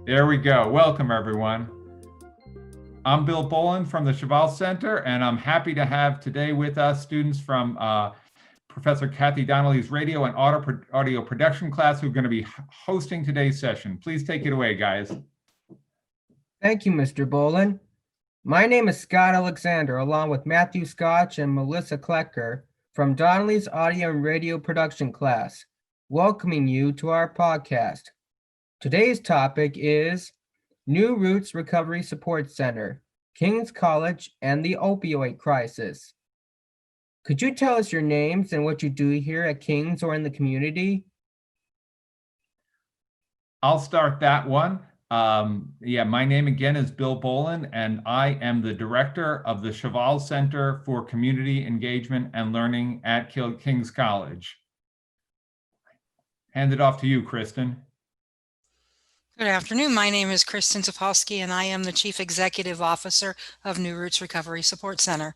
There we go. Welcome, everyone. I'm Bill Bolan from the Shoval Center, and I'm happy to have today with us students from Professor Cathy Donnelley's radio and audio production class who are going to be hosting today's session. Please take it away, guys. Thank you, Mr. Bolan. My name is Scott Alexander, along with Matthew Scotch and Melissa Klecker from Donnelley's audio and radio production class, welcoming you to our podcast. Today's topic is New Roots Recovery Support Center, King's College, and the opioid crisis. Could you tell us your names and what you do here at King's or in the community? I'll start that one. My name again is Bill Bolan, and I am the director of the Shoval Center for Community Engagement and Learning at King's College. Hand it off to you, Kristen. Good afternoon. My name is Kristen Topolsky, and I am the Chief Executive Officer of New Roots Recovery Support Center.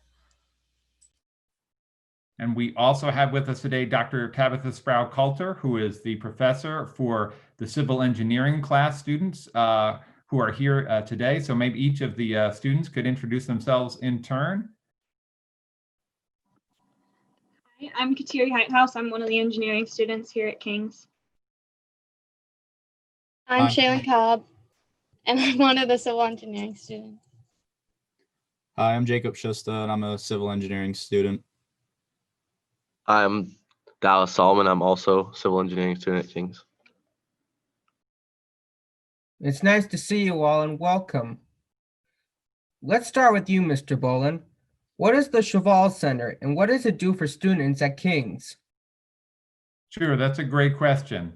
And we also have with us today Dr. Tabitha Sproul-Coulter, who is the professor for the civil engineering class students who are here today. So maybe each of the students could introduce themselves in turn. Hi, I'm Cathy House. I'm one of the engineering students here at King's. I'm Shaylin Cobb, and I'm one of the civil engineering students. Hi, I'm Jacob Schusta, and I'm a civil engineering student. I'm Dallas Solomon. I'm also a civil engineering student at King's. It's nice to see you all and welcome. Let's start with you, Mr. Bolan. What is the Shoval Center and what does it do for students at King's? Sure, that's a great question.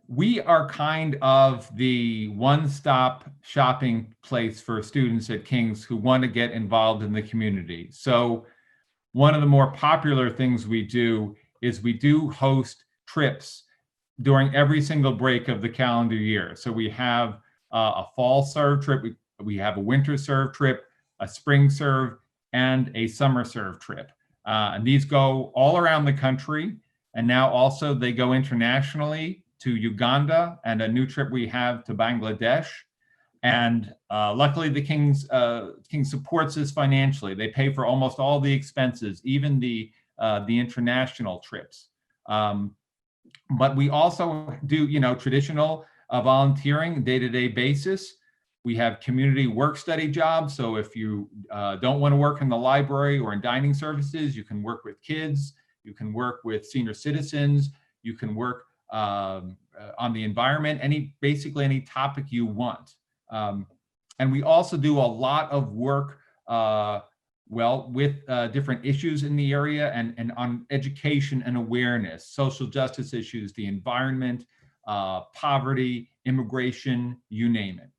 We are kind of the one-stop shopping place for students at King's who want to get involved in the community. So one of the more popular things we do is we do host trips during every single break of the calendar year. So we have a fall serve trip, we have a winter serve trip, a spring serve, and a summer serve trip. And these go all around the country. And now also they go internationally to Uganda, and a new trip we have to Bangladesh. And luckily the King's supports us financially. They pay for almost all the expenses, even the international trips. But we also do, traditional volunteering day-to-day basis. We have community work study jobs. So if you don't want to work in the library or in dining services, you can work with kids, you can work with senior citizens, you can work on the environment, basically any topic you want. And we also do a lot of work with different issues in the area and on education and awareness, social justice issues, the environment, poverty, immigration, you name it.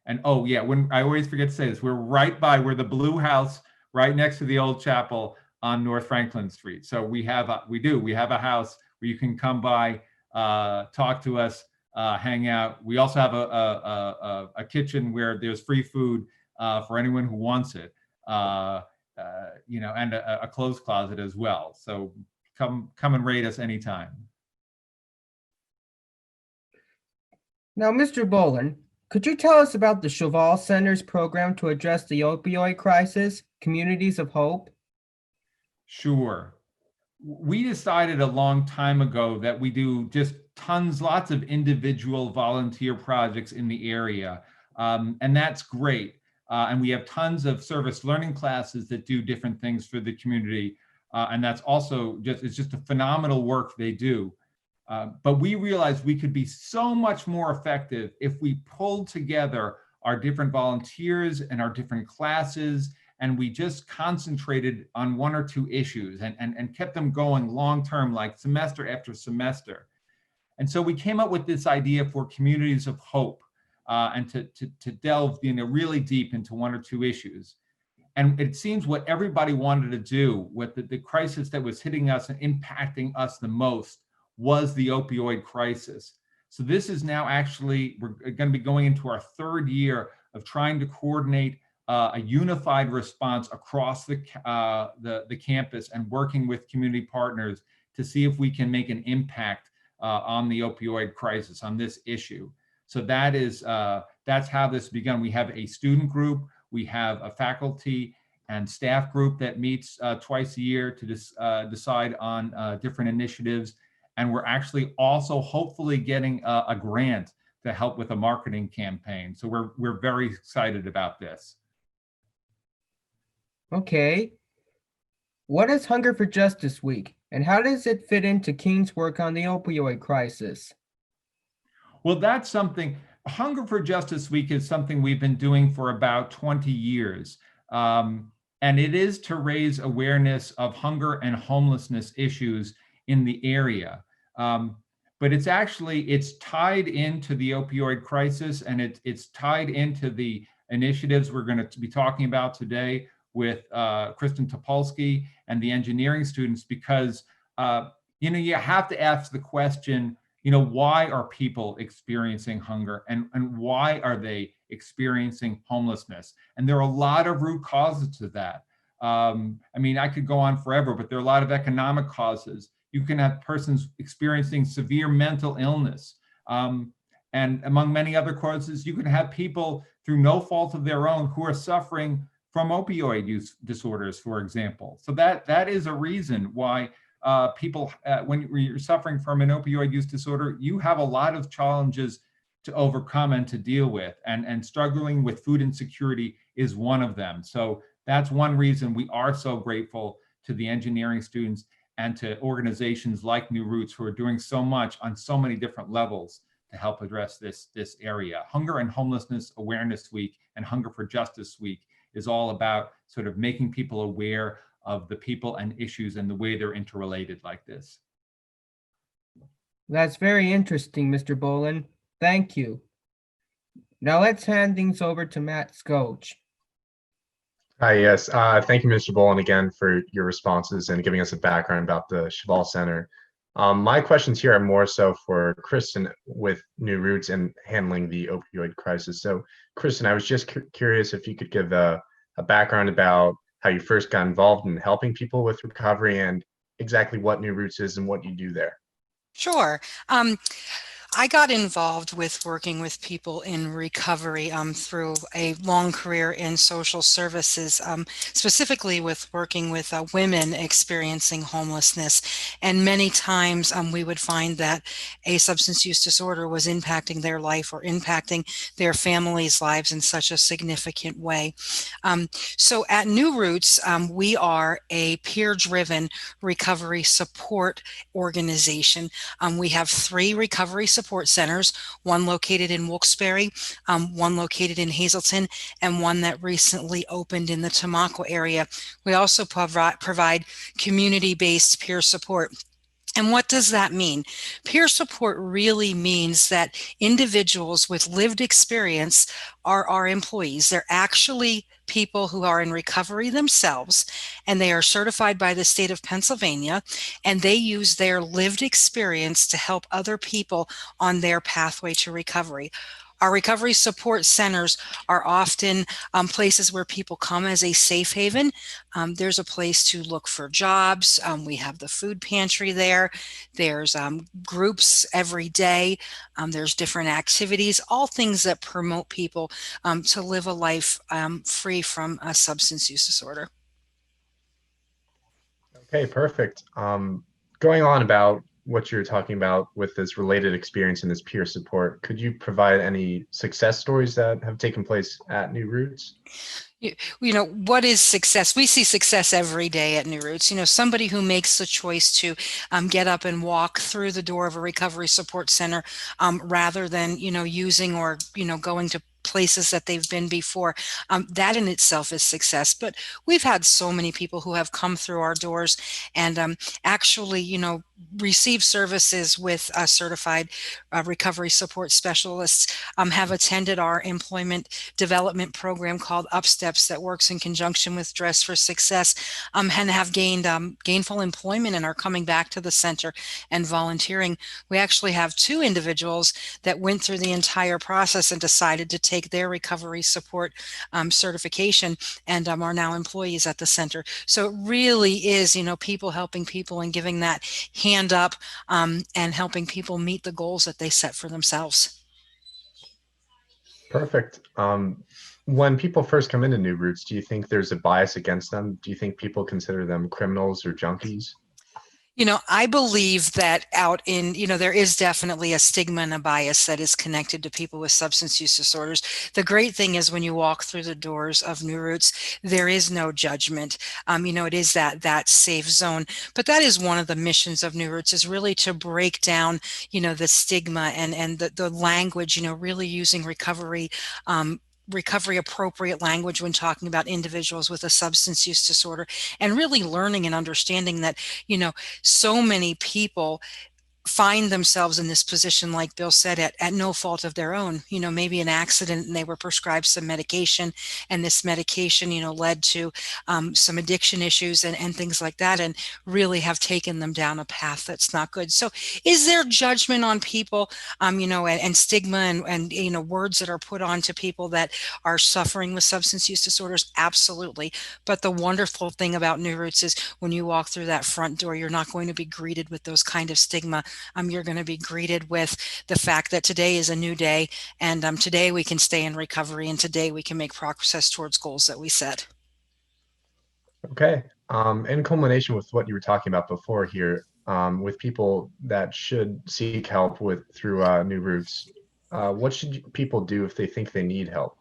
And oh yeah, when I always forget to say this, we're the blue house right next to the old chapel on North Franklin Street. So we have a house where you can come by, talk to us, hang out. We also have a kitchen where there's free food for anyone who wants it, and a clothes closet as well. So come and raid us anytime. Now, Mr. Bolan, could you tell us about the Shoval Center's program to address the opioid crisis, Communities of Hope? Sure. We decided a long time ago that we do just lots of individual volunteer projects in the area, and that's great. And we have tons of service learning classes that do different things for the community, and that's also it's just a phenomenal work they do. But we realized we could be so much more effective if we pulled together our different volunteers and our different classes, and we just concentrated on one or two issues and kept them going long-term, like semester after semester. And so we came up with this idea for Communities of Hope, and to delve really deep into one or two issues. And it seems what everybody wanted to do with the crisis that was hitting us and impacting us the most was the opioid crisis. So this is now we're going to be going into our third year of trying to coordinate a unified response across the campus and working with community partners to see if we can make an impact on the opioid crisis, on this issue. So that's how this began. We have a student group, we have a faculty and staff group that meets twice a year to decide on different initiatives. And we're actually also hopefully getting a grant to help with a marketing campaign. So we're very excited about this. Okay. What is Hunger for Justice Week, and how does it fit into King's work on the opioid crisis? Well, that's something, Hunger for Justice Week is something we've been doing for about 20 years. And it is to raise awareness of hunger and homelessness issues in the area. But it's tied into the opioid crisis, and it's tied into the initiatives we're going to be talking about today with Kristen Topolsky and the engineering students, because you have to ask the question, why are people experiencing hunger, and why are they experiencing homelessness? And there are a lot of root causes to that. I could go on forever, but there are a lot of economic causes. You can have persons experiencing severe mental illness. And among many other causes, you can have people through no fault of their own who are suffering from opioid use disorders, for example. So that is a reason why people, when you're suffering from an opioid use disorder, you have a lot of challenges to overcome and to deal with, and struggling with food insecurity is one of them. So that's one reason we are so grateful to the engineering students and to organizations like New Roots, who are doing so much on so many different levels to help address this area. Hunger and Homelessness Awareness Week and Hunger for Justice Week is all about sort of making people aware of the people and issues and the way they're interrelated like this. That's very interesting, Mr. Bolan. Thank you. Now let's hand things over to Matt Scotch. Hi, yes. Thank you, Mr. Bolan, again for your responses and giving us a background about the Shoval Center. My questions here are more so for Kristen with New Roots and handling the opioid crisis. So, Kristen, I was just curious if you could give a background about how you first got involved in helping people with recovery and exactly what New Roots is and what you do there. Sure. I got involved with working with people in recovery through a long career in social services, specifically with working with women experiencing homelessness. And many times we would find that a substance use disorder was impacting their life or impacting their families' lives in such a significant way. So at New Roots, we are a peer-driven recovery support organization. We have 3 recovery support centers, one located in Wilkes-Barre, one located in Hazleton, and one that recently opened in the Tamaqua area. We also provide community-based peer support. And what does that mean? Peer support really means that individuals with lived experience are our employees. They're actually people who are in recovery themselves, and they are certified by the state of Pennsylvania, and they use their lived experience to help other people on their pathway to recovery. Our recovery support centers are often places where people come as a safe haven. There's a place to look for jobs. We have the food pantry there. There's groups every day. There's different activities, all things that promote people to live a life free from a substance use disorder. Okay, perfect. Going on about what you're talking about with this related experience and this peer support, could you provide any success stories that have taken place at New Roots? What is success? We see success every day at New Roots. Somebody who makes the choice to get up and walk through the door of a recovery support center rather than, using or, going to places that they've been before. That in itself is success. But we've had so many people who have come through our doors and actually, receive services with certified recovery support specialists, have attended our employment development program called UpSteps that works in conjunction with Dress for Success, and have gained gainful employment and are coming back to the center and volunteering. We actually have 2 individuals that went through the entire process and decided to take their recovery support certification and are now employees at the center. So it really is, people helping people and giving that hand up and helping people meet the goals that they set for themselves. Perfect. When people first come into New Roots, do you think there's a bias against them? Do you think people consider them criminals or junkies? I believe that out in, there is definitely a stigma and a bias that is connected to people with substance use disorders. The great thing is when you walk through the doors of New Roots, there is no judgment. It is that safe zone. But that is one of the missions of New Roots, is really to break down, the stigma and the language, really using recovery appropriate language when talking about individuals with a substance use disorder, and really learning and understanding that, so many people find themselves in this position, like Bill said, at no fault of their own. Maybe an accident and they were prescribed some medication, and this medication, led to some addiction issues and things like that, and really have taken them down a path that's not good. So is there judgment on people, and stigma and words that are put on to people that are suffering with substance use disorders? Absolutely. But the wonderful thing about New Roots is when you walk through that front door, you're not going to be greeted with those kind of stigma. You're going to be greeted with the fact that today is a new day, and today we can stay in recovery, and today we can make progress towards goals that we set. Okay. In culmination with what you were talking about before here, with people that should seek help through New Roots, what should people do if they think they need help?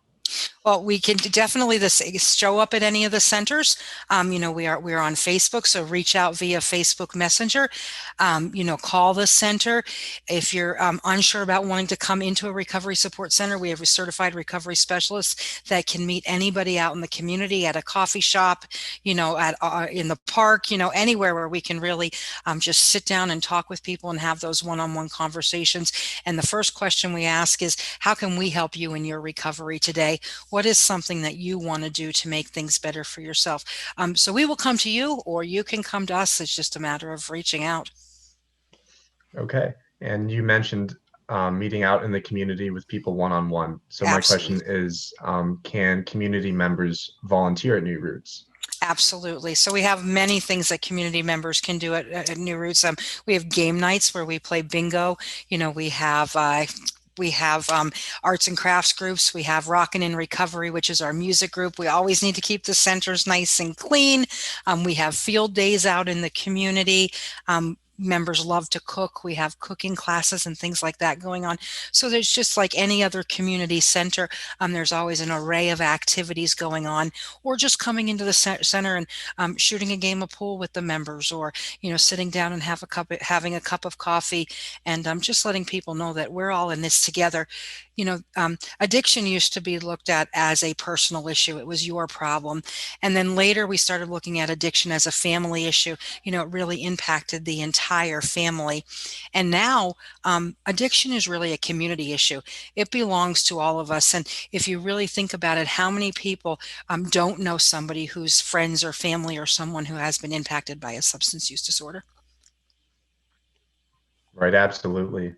Well, we can definitely show up at any of the centers. We're on Facebook, so reach out via Facebook Messenger. Call the center. If you're unsure about wanting to come into a recovery support center, we have a certified recovery specialist that can meet anybody out in the community, at a coffee shop, in the park, anywhere where we can really just sit down and talk with people and have those one-on-one conversations. And the first question we ask is, how can we help you in your recovery today? What is something that you want to do to make things better for yourself? So we will come to you, or you can come to us. It's just a matter of reaching out. Okay. And you mentioned meeting out in the community with people one-on-one. So my Absolutely. question is, can community members volunteer at New Roots? Absolutely. So we have many things that community members can do at New Roots. We have game nights where we play bingo. We have arts and crafts groups. We have Rockin' in Recovery, which is our music group. We always need to keep the centers nice and clean. We have field days out in the community. Members love to cook. We have cooking classes and things like that going on. So there's just like any other community center, there's always an array of activities going on, or just coming into the center and shooting a game of pool with the members, or sitting down and having a cup of coffee, and just letting people know that we're all in this together. Addiction used to be looked at as a personal issue. It was your problem. And then later we started looking at addiction as a family issue. It really impacted the entire family. And now addiction is really a community issue. It belongs to all of us. And if you really think about it, how many people don't know somebody whose friends or family or someone who has been impacted by a substance use disorder? Right, absolutely.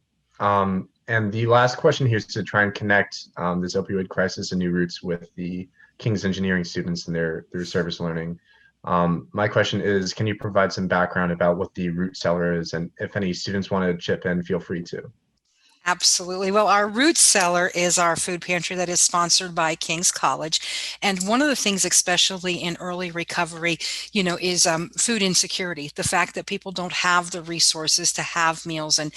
And the last question here is to try and connect this opioid crisis and New Roots with the King's engineering students and their service learning. My question is, can you provide some background about what the Root Cellar is, and if any students want to chip in, feel free to. Absolutely. Well, our Root Cellar is our food pantry that is sponsored by King's College. And one of the things, especially in early recovery, is food insecurity. The fact that people don't have the resources to have meals and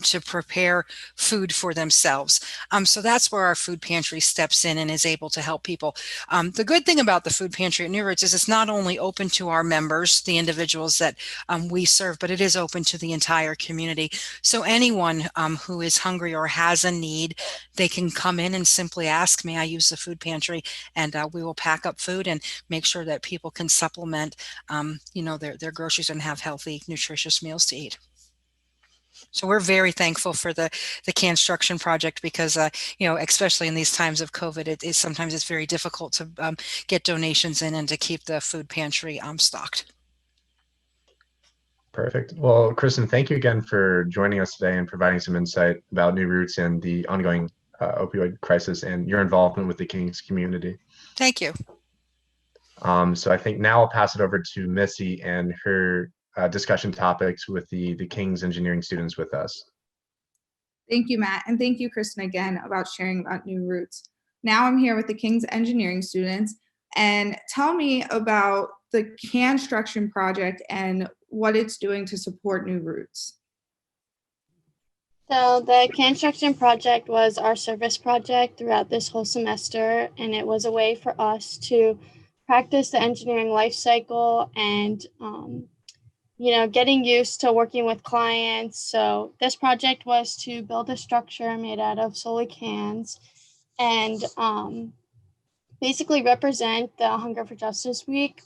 to prepare food for themselves. So that's where our food pantry steps in and is able to help people. The good thing about the food pantry at New Roots is it's not only open to our members, the individuals that we serve, but it is open to the entire community. So anyone who is hungry or has a need, they can come in and simply ask me. I use the food pantry, and we will pack up food and make sure that people can supplement, their groceries and have healthy, nutritious meals to eat. So we're very thankful for the Construction Project, because, especially in these times of COVID, sometimes it's very difficult to get donations in and to keep the food pantry stocked. Perfect. Well, Kristen, thank you again for joining us today and providing some insight about New Roots and the ongoing opioid crisis and your involvement with the King's community. Thank you. So I think now I'll pass it over to Missy and her discussion topics with the King's engineering students with us. Thank you, Matt. And thank you, Kristen, again, about sharing about New Roots. now I'm here with the King's engineering students. And tell me about the Construction project and what it's doing to support New Roots. So the Construction project was our service project throughout this whole semester, and it was a way for us to practice the engineering life cycle and getting used to working with clients. So this project was to build a structure made out of solely cans and basically represent the Hunger for Justice Week.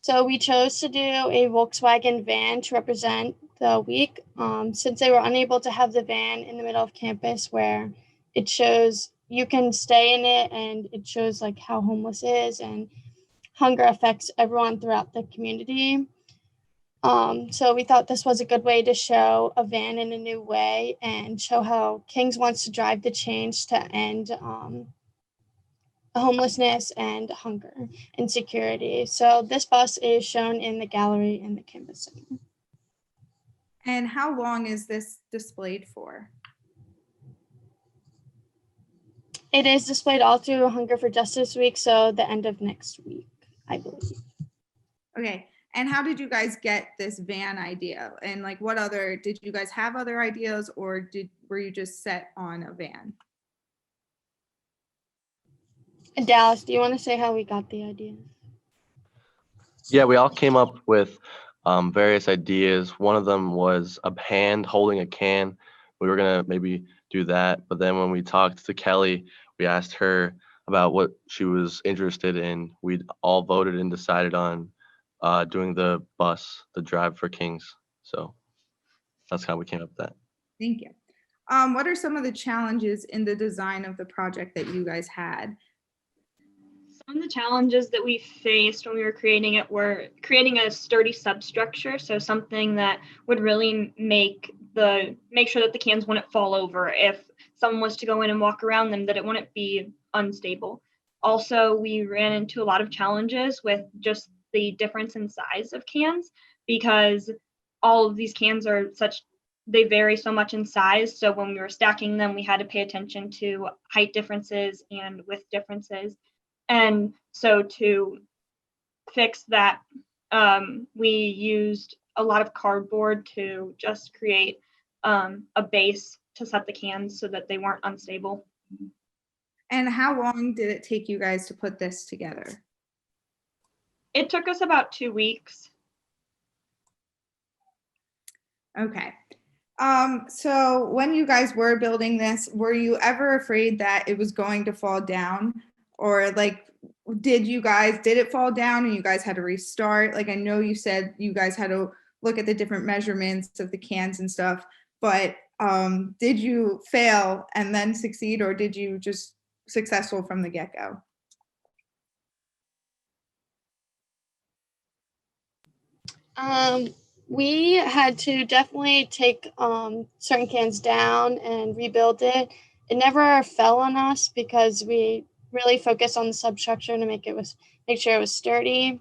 So we chose to do a Volkswagen van to represent the week, since they were unable to have the van in the middle of campus where it shows you can stay in it and it shows like how homeless is and hunger affects everyone throughout the community. So we thought this was a good way to show a van in a new way and show how Kings wants to drive the change to end homelessness and hunger and security. So this bus is shown in the gallery in the campus center. And how long is this displayed for? It is displayed all through Hunger for Justice Week, so the end of next week, I believe. Okay. And how did you guys get this van idea? And like what other, did you guys have other ideas or were you just set on a van? Dallas, do you want to say how we got the idea? Yeah, we all came up with various ideas. One of them was a hand holding a can. We were gonna maybe do that, but then when we talked to Kelly, we asked her about what she was interested in. We all voted and decided on doing the bus, the Drive for Kings. So that's how we came up with that. Thank you. What are some of the challenges in the design of the project that you guys had? Some of the challenges that we faced when we were creating it were creating a sturdy substructure, so something that would really make sure that the cans wouldn't fall over if someone was to go in and walk around them, that it wouldn't be unstable. Also, we ran into a lot of challenges with just the difference in size of cans, because all of these cans they vary so much in size. So when we were stacking them, we had to pay attention to height differences and width differences. And so to fix that, we used a lot of cardboard to just create a base to set the cans so that they weren't unstable. And how long did it take you guys to put this together? It took us about 2 weeks. Okay. So when you guys were building this, were you ever afraid that it was going to fall down? Or like, did it fall down and you guys had to restart? Like, I know you said you guys had to look at the different measurements of the cans and stuff, but did you fail and then succeed, or did you just successful from the get-go? We had to definitely take certain cans down and rebuild it. It never fell on us because we really focused on the substructure to make sure it was sturdy,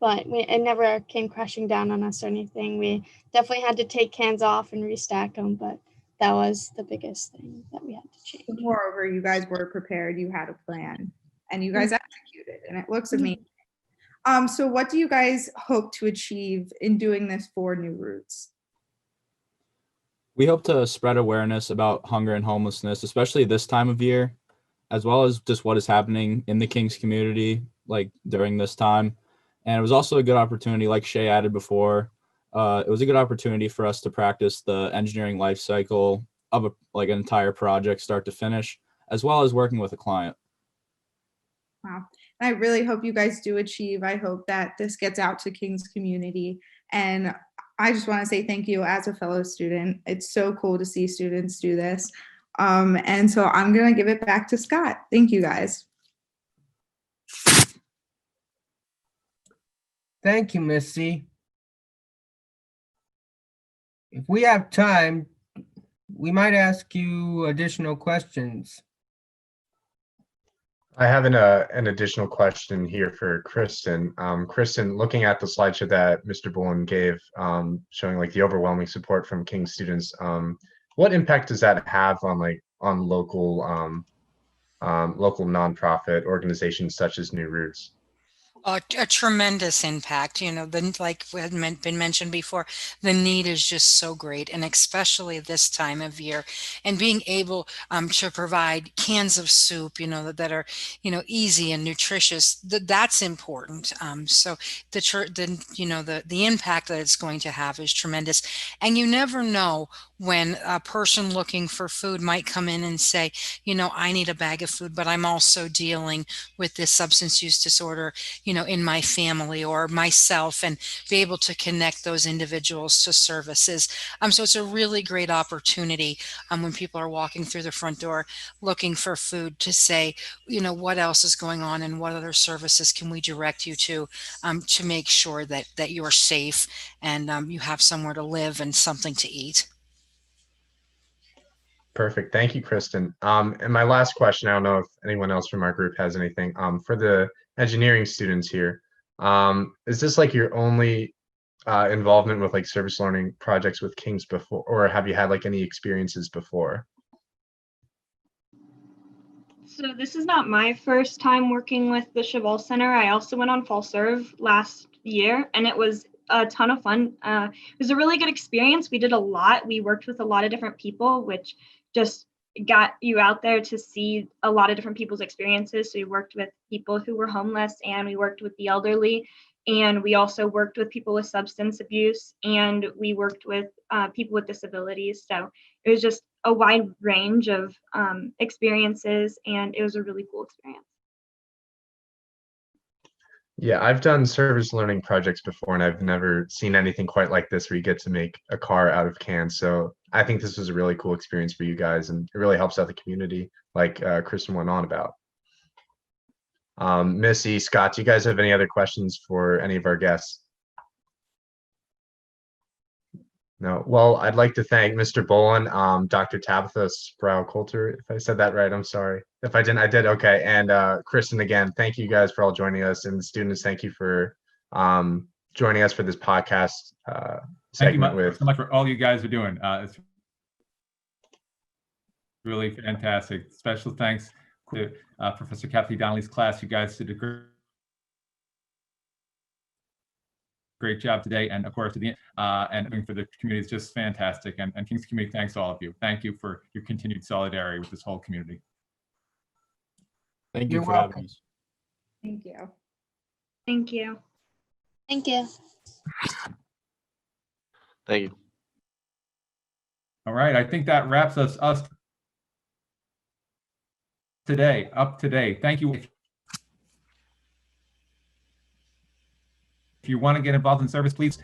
but it never came crashing down on us or anything. We definitely had to take cans off and restack them, but that was the biggest thing that we had to change. Moreover, you guys were prepared, you had a plan, and you guys executed, and it looks amazing. So what do you guys hope to achieve in doing this for New Roots? We hope to spread awareness about hunger and homelessness, especially this time of year, as well as just what is happening in the Kings community, like during this time. And it was also a good opportunity, like Shay added before, it was a good opportunity for us to practice the engineering life cycle of an entire project, start to finish, as well as working with a client. Wow. I really hope you guys do achieve. I hope that this gets out to King's community. And I just want to say thank you as a fellow student. It's so cool to see students do this. And so I'm going to give it back to Scott. Thank you, guys. Thank you, Missy. If we have time, we might ask you additional questions. I have an additional question here for Kristen. Kristen, looking at the slideshow that Mr. Bolan gave, showing like the overwhelming support from King students, what impact does that have on local local nonprofit organizations such as New Roots? A tremendous impact. Like had been mentioned before, the need is just so great, and especially this time of year. And being able to provide cans of soup, that are, easy and nutritious, that's important. So the impact that it's going to have is tremendous. And you never know when a person looking for food might come in and say, I need a bag of food, but I'm also dealing with this substance use disorder, in my family or myself, and be able to connect those individuals to services. So it's a really great opportunity when people are walking through the front door looking for food to say, what else is going on and what other services can we direct you to make sure that you're safe and you have somewhere to live and something to eat. Perfect. Thank you, Kristen. And my last question, I don't know if anyone else from our group has anything. For the engineering students here, is this like your only involvement with like service learning projects with Kings before, or have you had like any experiences before? So this is not my first time working with the Shoval Center. I also went on Fall Serve last year, and it was a ton of fun. It was a really good experience. We did a lot. We worked with a lot of different people, which just got you out there to see a lot of different people's experiences. So we worked with people who were homeless, and we worked with the elderly, and we also worked with people with substance abuse, and we worked with people with disabilities. So it was just a wide range of experiences, and it was a really cool experience. Yeah, I've done service learning projects before, and I've never seen anything quite like this where you get to make a car out of cans. So I think this was a really cool experience for you guys, and it really helps out the community, like Kristen went on about. Missy, Scott, do you guys have any other questions for any of our guests? No. Well, I'd like to thank Mr. Bolan, Dr. Tabitha Sproul-Coulter, if I said that right, I'm sorry. If I didn't, I did, okay. And Kristen, again, thank you guys for all joining us. And students, thank you for joining us for this podcast segment. Thank you so much for all you guys are doing. It's really fantastic. Special thanks to Professor Cathy Donnelley's class. You guys did a great job today, and of course, to the and for the community is just fantastic. And King's community, thanks to all of you. Thank you for your continued solidarity with this whole community. Thank you You're for welcome. having us. Thank you. Thank you. Thank you. Thank you. All right, I think that wraps us up today. Thank you. If you want to get involved in service, please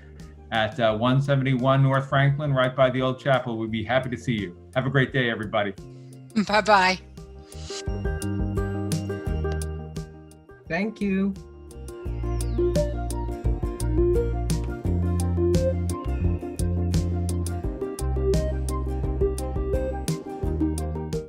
at 171 North Franklin, right by the old chapel. We'd be happy to see you. Have a great day, everybody. Bye-bye. Thank you.